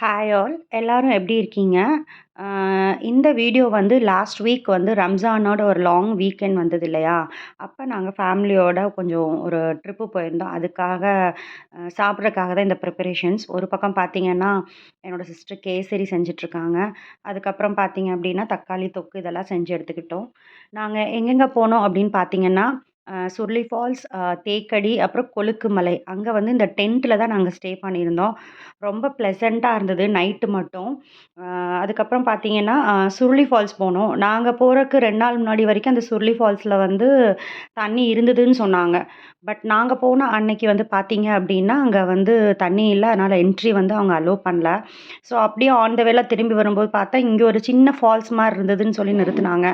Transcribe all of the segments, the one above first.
Hi all எல்லாரும் எப்படி இருக்கீங்க? அ இந்த வீடியோ வந்து லாஸ்ட் வீக் வந்து ரம்ஜானோட ஒரு லாங் வீக்கெண்ட் வந்தது இல்லையா? அப்ப நாங்க ஃபேமிலியோட கொஞ்சம் ஒரு ட்ரிப்பு போயிருந்தோம். அதுக்காக சாப்பிட்றதுக்காக தான் இந்த ப்ரிப்பரேஷன்ஸ். ஒரு பக்கம் பார்த்தீங்கன்னா, என்னோட சிஸ்டர் கேசரி செஞ்சுட்ருக்காங்க. அதுக்கப்புறம் பார்த்தீங்க அப்படின்னா, தக்காளி தொக்கு இதெல்லாம் செஞ்சு எடுத்துக்கிட்டோம். நாங்க எங்கெங்க போனோம் அப்படின்னு பார்த்தீங்கன்னா, சுருளி ஃபால்ஸ், தேக்கடி, அப்புறம் கொழுக்கு மலை. அங்க வந்து இந்த டென்ட்ல தான் நாங்க ஸ்டே பண்ணியிருந்தோம். ரொம்ப ப்ளசன்ட்டா இருந்தது நைட்டு மட்டும். அ அதுக்கப்புறம் பார்த்தீங்கன்னா, சுருளி ஃபால்ஸ் போனோம். நாங்க போறக்கு 2 நாள் முன்னாடி வரைக்கும் அந்த சுருளி ஃபால்ஸ்ல வந்து தண்ணி இருந்ததுன்னு சொன்னாங்க. பட் நாங்க போன அன்னைக்கு வந்து பார்த்தீங்க அப்டின்னா, அங்க வந்து தண்ணி இல்ல. அதனால என்ட்ரி வந்து அவங்க அலோவ் பண்ணல. ஸோ அப்படியே ஆன் த வேல திரும்பி வரும்போது பார்த்தா, இங்க ஒரு சின்ன ஃபால்ஸ் மாரி இருந்ததுன்னு சொல்லி நிறுத்துனாங்க.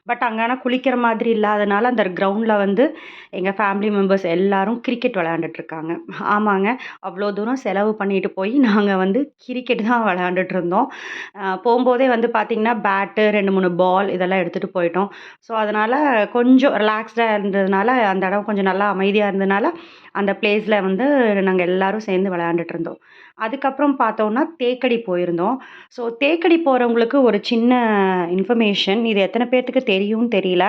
பட் அங்க ஆனா குளிக்கிற மாதிரி இல்லாதனால, அந்த கிரவுண்ட்ல வந்து எங்க ஃபேமிலி மெம்பர்ஸ் எல்லாரும் கிரிக்கெட் விளையாண்டுட்டு இருக்காங்க. ஆமாங்க. அவ்ளோ தூரம் செலவு பண்ணிட்டு போய் நாங்க வந்து கிரிக்கெட் தான் விளையாண்டுட்டு இருந்தோம். போம்போதே வந்து பார்த்தீங்கன்னா, பேட்டு 2, 3 பால் இதெல்லாம் எடுத்துட்டு போயிட்டோம். ஸோ, அதனால கொஞ்சம் ரிலாக்ஸ்டா இருந்ததுனால, அந்த இடம் கொஞ்சம் நல்லா அமைதியா இருந்ததுனால, அந்த பிளேஸ்ல வந்து நாங்க எல்லாரும் சேர்ந்து விளையாண்டுட்டு இருந்தோம். அதுக்கப்புறம் பார்த்தோம்னா, தேக்கடி போயிருந்தோம். ஸோ, தேக்கடி போறவங்களுக்கு ஒரு சின்ன இன்ஃபர்மேஷன். இது எத்தன பேத்துக்கு தெரியும்னு தெரியல.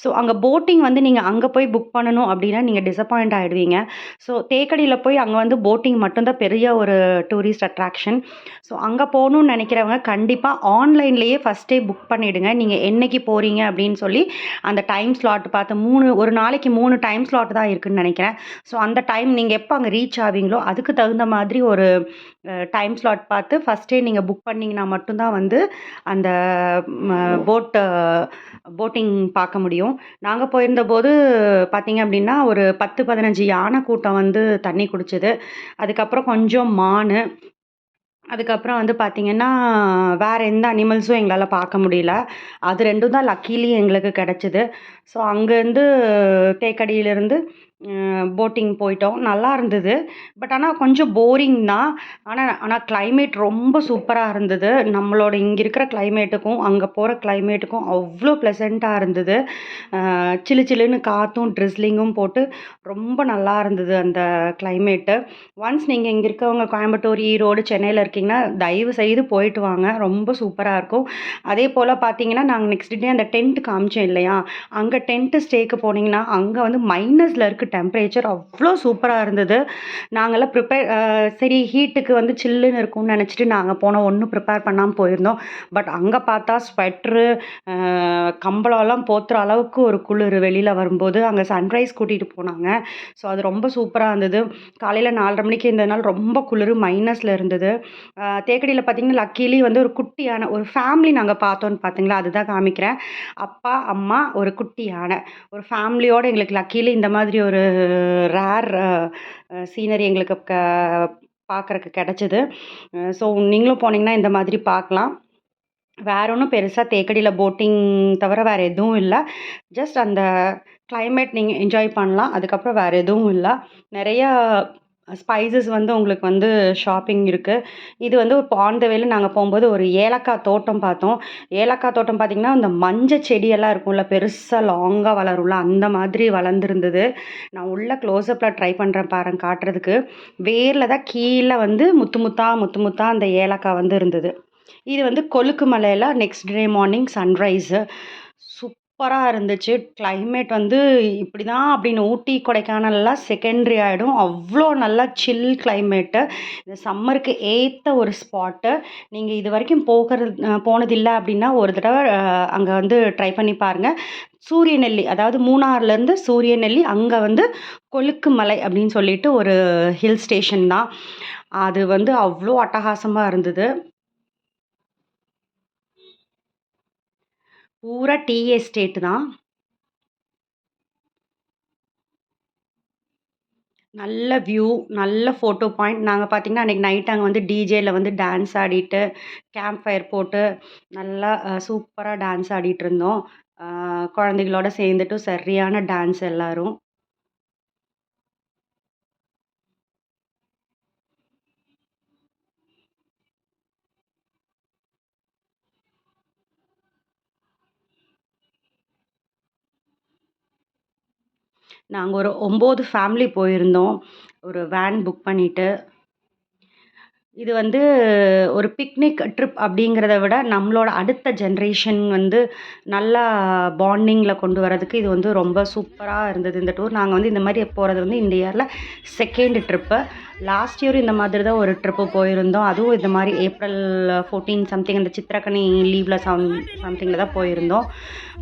ஸோ, அங்க போட்டிங் வந்து நீங்க அங்க போய் புக் பண்ணணும் அப்டின்னா, நீங்க டிசப்பாயிண்ட் ஆயிடுவீங்க. ஸோ, தேக்கடியில போய் அங்க வந்து போட்டிங் மட்டும் தான் பெரிய ஒரு டூரிஸ்ட் அட்ராக்ஷன். ஸோ, அங்க போணும்னு நெனைக்கிறவங்க கண்டிப்பா ஆன்லைன்லேயே ஃபர்ஸ்ட்டே புக் பண்ணிடுங்க. நீங்க என்னைக்கு போறீங்க அப்டின்னு சொல்லி, அந்த டைம் ஸ்லாட் பார்த்து ஒரு நாளைக்கு 3 டைம் ஸ்லாட் தான் இருக்குன்னு நெனைக்கிறேன். ஸோ, அந்த டைம் நீங்க எப்ப அங்க ரீச் ஆவீங்களோ, அதுக்கு தகுந்த மாதிரி ஒரு டைம் ஸ்லாட் பார்த்து ஃபர்ஸ்ட்டே நீங்க புக் பண்ணீங்கன்னா மட்டும் தான் வந்து அந்த ம போட் போட்டிங் பார்க்க முடியும். நாங்க போயிருந்தபோது பார்த்தீங்க அப்டின்னா, ஒரு 10, 15 யானை கூட்டம் வந்து தண்ணி குடிச்சது. அதுக்கப்புறம் கொஞ்சம் மானு, அதுக்கப்புறம் வந்து பார்த்தீங்கன்னா, வேற எந்த அனிமல்ஸும் எங்களால பார்க்க முடியல. அது 2ம் தான் லக்கீலி எங்களுக்கு கிடைச்சது. ஸோ, அங்கேருந்து தேக்கடியிலிருந்து போட்டிங் போயிட்டோம். நல்லா இருந்தது. பட் ஆனா கொஞ்சம் போரிங் தான். ஆனா ஆனா கிளைமேட் ரொம்ப சூப்பரா இருந்தது. நம்மளோட இங்க இருக்கிற கிளைமேட்டுக்கும், அங்க போற கிளைமேட்டுக்கும் அவ்ளோ ப்ளசன்ட்டா இருந்தது. சிலு சிலுன்னு காத்தும், ட்ரிஸ்லிங்கும் போட்டு ரொம்ப நல்லா இருந்தது அந்த கிளைமேட்டு. ஒன்ஸ் நீங்க இங்க இருக்கவங்க கோயம்புத்தூர், ஈரோடு, சென்னையில இருக்கீங்கன்னா, தயவு செய்து போயிட்டு வாங்க. ரொம்ப சூப்பரா இருக்கும். அதேபோல பார்த்தீங்கன்னா, நாங்க நெக்ஸ்ட் டே அந்த டென்ட் காமிச்சேன் இல்லையா? அங்க டென்ட் ஸ்டேக்கு போனீங்கன்னா, அங்க வந்து மைனஸ்ல இருக்கு டெம்பரேச்சர். அவ்ளோ சூப்பரா இருந்தது. நாங்கலாம் சரி ஹீட்டுக்கு வந்து சில்லுன்னு இருக்கும்னு நெனச்சுட்டு நாங்க போனோம். ஒண்ணும் ப்ரிப்பேர் பண்ணாம போயிருந்தோம். பட் அங்க பார்த்தா ஸ்வெட்டரு, அ கம்பளம்லாம் போத்துற அளவுக்கு ஒரு குளிரு வெளியில வரும்போது. அங்க சன்ரைஸ் கூட்டிட்டு போனாங்க. ஸோ, அது ரொம்ப சூப்பரா இருந்தது. காலையில 4:30 மணிக்கு இருந்ததுனால ரொம்ப குளிரு மைனஸ்ல இருந்தது. தேக்கடியில பார்த்தீங்கன்னா, லக்கீலி வந்து ஒரு குட்டியான ஒரு ஃபேமிலி நாங்க பார்த்தோன்னு பார்த்தீங்களா, அதுதான் காமிக்கிறேன். அப்பா, அம்மா, ஒரு குட்டி யானை. ஒரு ஃபேமிலியோட எங்களுக்கு லக்கீலி இந்த மாதிரி ஒரு ரேர் சீனரி எங்களுக்கு பார்க்கறக்கு கெடைச்சது. ஸோ நீங்களும் போனீங்கன்னா இந்த மாதிரி பார்க்கலாம். வேற ஒண்ணும் பெருசா தேக்கடியில போட்டிங் தவிர வேற எதுவும் இல்ல. ஜஸ்ட் அந்த கிளைமேட் நீங்க என்ஜாய் பண்ணலாம். அதுக்கப்புறம் வேற எதுவும் இல்ல. நெறையா ஸ்பைசஸ் வந்து உங்களுக்கு வந்து ஷாப்பிங் இருக்கு. இது வந்து இப்போ ஆன் த வேல நாங்க போம்போது ஒரு ஏலக்காய் தோட்டம் பார்த்தோம். ஏலக்காய் தோட்டம் பார்த்தீங்கன்னா, அந்த மஞ்ச செடியெல்லாம் இருக்கும்ல, பெருசா லாங்கா வளரும்ல, அந்த மாதிரி வளர்ந்திருந்தது. நான் உள்ள க்ளோஸ்அப்ல ட்ரை பண்றேன் பாருங்க காட்டுறதுக்கு. வேர்ல தான் கீழ வந்து முத்து முத்தா, முத்து முத்தா அந்த ஏலக்காய் வந்து இருந்தது. இது வந்து கொழுக்கு மலையில நெக்ஸ்ட் டே மார்னிங் சன்ரைஸு. சூப்பரா இருந்துச்சு. கிளைமேட் வந்து இப்படிதான் அப்படின்னு ஊட்டி, கொடைக்கானல்லாம் செகண்டரி ஆயிடும். அவ்ளோ நல்லா சில் கிளைமேட்டு. இந்த சம்மருக்கு ஏத்த ஒரு ஸ்பாட்டு. நீங்க இதுவரைக்கும் போனதில்ல அப்படின்னா, ஒரு தடவ அங்க வந்து ட்ரை பண்ணி பாருங்க. சூரியநெல்லி அதாவது மூணார்லேருந்து சூரியநெல்லி அங்க வந்து கொழுக்கு மலை அப்படின்னு சொல்லிட்டு ஒரு ஹில் ஸ்டேஷன் தான். அது வந்து அவ்ளோ அட்டகாசமா இருந்தது. பூரா டீ எஸ்டேட் தான். நல்ல வியூ, நல்ல ஃபோட்டோ பாயிண்ட். நாங்க பார்த்தீங்கன்னா, அன்னைக்கு நைட் அங்க வந்து டிஜேல வந்து டான்ஸ் ஆடிட்டு, கேம்ப் ஃபயர் போட்டு, நல்லா சூப்பரா டான்ஸ் ஆடிட்டுருந்தோம். அ குழந்தைகளோட சேர்ந்துட்டு சரியான டான்ஸ் எல்லாரும். நாங்க ஒரு 9 ஃபேமிலி போயிருந்தோம். ஒரு வேன் புக் பண்ணிட்டு. இது வந்து ஒரு பிக்னிக் ட்ரிப் அப்படிங்கிறத விட, நம்மளோட அடுத்த ஜென்ரேஷன் வந்து நல்லா பாண்டிங்கில கொண்டு வரதுக்கு இது வந்து ரொம்ப சூப்பரா இருந்தது இந்த டூர். நாங்க வந்து இந்த மாரி போறது வந்து இந்த இயர்ல 2nd ட்ரிப்பு. லாஸ்ட் இயர் இந்த மாதிரி தான் ஒரு ட்ரிப்பு போயிருந்தோம். அதுவும் இந்த மாரி ஏப்ரல் 14 சம்திங் அந்த சித்திரக்கனி லீவ்ல சம்திங்கில தான் போயிருந்தோம்.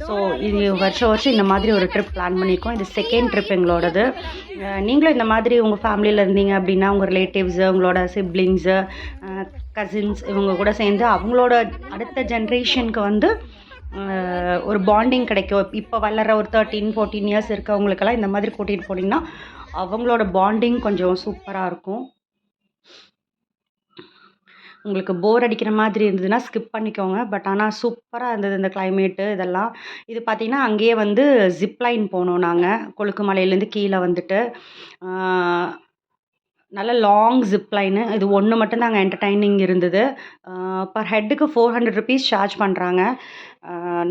ஸோ இது வருஷம் வருஷம் இந்த மாதிரி ஒரு ட்ரிப் பிளான் பண்ணியிருக்கோம். இது 2nd ட்ரிப் எங்களோடது. நீங்களும் இந்த மாதிரி உங்க ஃபேமிலியில இருந்தீங்க அப்படின்னா, உங்க ரிலேட்டிவ்ஸு, உங்களோட சிப்லிங்ஸு, கசின்ஸ் இவங்க கூட சேர்ந்து அவங்களோட அடுத்த ஜென்ரேஷனுக்கு வந்து ஒரு பாண்டிங் கிடைக்கும். இப்போ வளர்ற ஒரு 13, 14 இயர்ஸ் இருக்கவங்களுக்கெல்லாம் இந்த மாதிரி கூட்டிகிட்டு போனீங்கன்னா, அவங்களோட பாண்டிங் கொஞ்சம் சூப்பரா இருக்கும். உங்களுக்கு போர் அடிக்கிற மாதிரி இருந்ததுன்னா ஸ்கிப் பண்ணிக்கோங்க. பட் ஆனா சூப்பரா இருந்தது இந்த கிளைமேட்டு இதெல்லாம். இது பார்த்தீங்கன்னா, அங்கேயே வந்து ஜிப் லைன் போனோம் நாங்க. கொழுக்கு மலையிலேருந்து கீழ வந்துட்டு. ஆ நல்ல லாங் ஜிப் லைனு. இது ஒண்ணு மட்டும் தான் அங்க என்டர்டெய்னிங் இருந்தது. பர் ஹெட்டுக்கு ₹400 சார்ஜ் பண்றாங்க.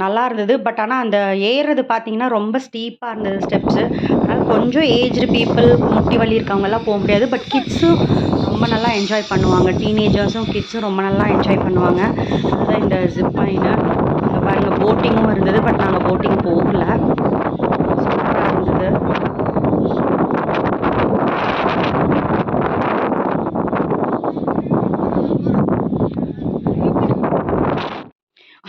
நல்லா இருந்தது. பட் ஆனா அந்த ஏறுறது பார்த்தீங்கன்னா, ரொம்ப ஸ்டீப்பா இருந்தது ஸ்டெப்ஸு. அதனால கொஞ்சம் ஏஜ்டு பீப்பிள், முட்டி வலி இருக்கவங்கலாம் போ முடியாது. பட் கிட்ஸும் ரொம்ப நல்லா என்ஜாய் பண்ணுவாங்க. டீனேஜர்ஸும், கிட்ஸும் ரொம்ப நல்லா என்ஜாய் பண்ணுவாங்க. அதுதான் இந்த ஜிப் லைனு. அங்க பாருங்க போட்டிங்கும் இருந்தது. பட் நாங்க போட்டிங் போகல. சூப்பரா இருந்தது.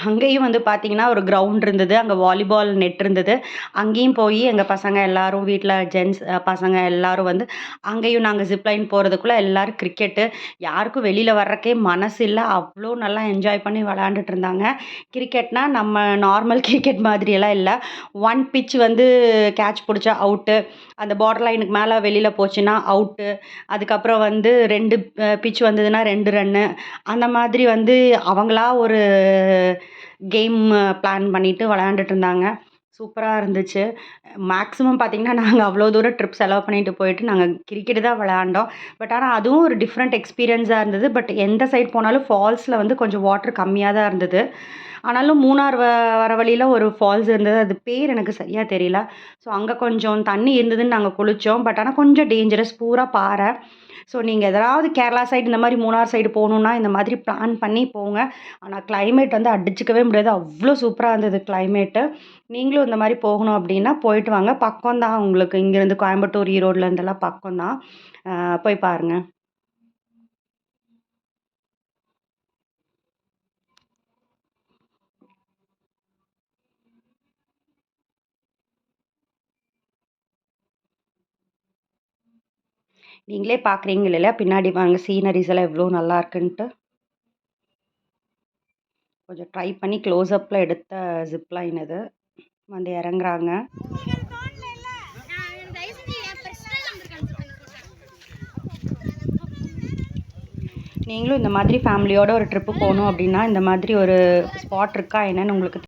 அங்கேயும் வந்து பார்த்தீங்கன்னா, ஒரு கிரவுண்ட் இருந்தது. அங்க வாலிபால் நெட் இருந்தது. அங்கேயும் போயி எங்க பசங்க எல்லாரும் வீட்ல ஜென்ட்ஸ் பசங்க எல்லாரும் வந்து அங்கேயும் நாங்க ஜிப் லைன் போறதுக்குள்ள எல்லாரும் கிரிக்கெட்டு. யாருக்கும் வெளில வர்றக்கே மனசு இல்ல. அவ்ளோ நல்லா என்ஜாய் பண்ணி விளையாண்டுட்டு இருந்தாங்க. கிரிக்கெட்னா நம்ம நார்மல் கிரிக்கெட் மாதிரியெல்லாம் இல்ல. 1 பிட்ச் வந்து கேட்ச் புடிச்சா அவுட்டு. அந்த பார்டர் லைனுக்கு மேல வெளில போச்சுன்னா அவுட்டு. அதுக்கப்புறம் வந்து 2 பிட்ச் வந்ததுன்னா 2 ரன்னு. அந்த மாதிரி வந்து அவங்களா ஒரு கேம் பிளான் பண்ணிட்டு விளையாண்டுட்டு இருந்தாங்க. சூப்பரா இருந்துச்சு. மேக்ஸிமம் பார்த்தீங்கன்னா, நாங்க அவ்வளோ தூரம் ட்ரிப் செலவு பண்ணிட்டு போயிட்டு, நாங்க கிரிக்கெட் தான் விளையாண்டோம். பட் ஆனா, அதுவும் ஒரு டிஃப்ரெண்ட் எக்ஸ்பீரியன்ஸா இருந்தது. பட் எந்த சைட் போனாலும் ஃபால்ஸ்ல வந்து கொஞ்சம் வாட்டர் கம்மியா தான் இருந்தது. ஆனாலும் மூணார் வர வழியில ஒரு ஃபால்ஸ் இருந்தது. அது பேர் எனக்கு சரியா தெரியல. ஸோ, அங்க கொஞ்சம் தண்ணி இருந்ததுன்னு நாங்க குளிச்சோம். பட் ஆனா, கொஞ்சம் டேஞ்சரஸ். பூரா பாறை. ஸோ, நீங்க எதாவது கேரளா சைடு இந்த மாரி மூணார் சைடு போணும்னா, இந்த மாதிரி பிளான் பண்ணி போங்க. ஆனா, கிளைமேட் வந்து அடிச்சுக்கவே முடியாது. அவ்ளோ சூப்பரா இருந்தது கிளைமேட்டு. நீங்களும் இந்த மாரி போகணும் அப்டின்னா போயிட்டு வாங்க. பக்கம் தான் உங்களுக்கு. இங்கேருந்து கோயம்புத்தூர், ஈரோட்லேருந்தெல்லாம் பக்கம் தான். போய் பாருங்க. நீங்களே பார்க்குறீங்க இல்லையா? பின்னாடி வாங்க சீனரீஸ் எல்லாம் எவ்ளோ நல்லா இருக்குன்ட்டு. கொஞ்சம் ட்ரை பண்ணி க்ளோஸ் அப்ல எடுத்த ஜிப் லைன் இது. வந்து இறங்குறாங்க. நீங்களும் இந்த மாதிரி ஃபேமிலியோட ஒரு ட்ரிப்பு போணும் அப்டின்னா, இந்த மாதிரி ஒரு ஸ்பாட் இருக்கா என்னன்னு உங்களுக்கு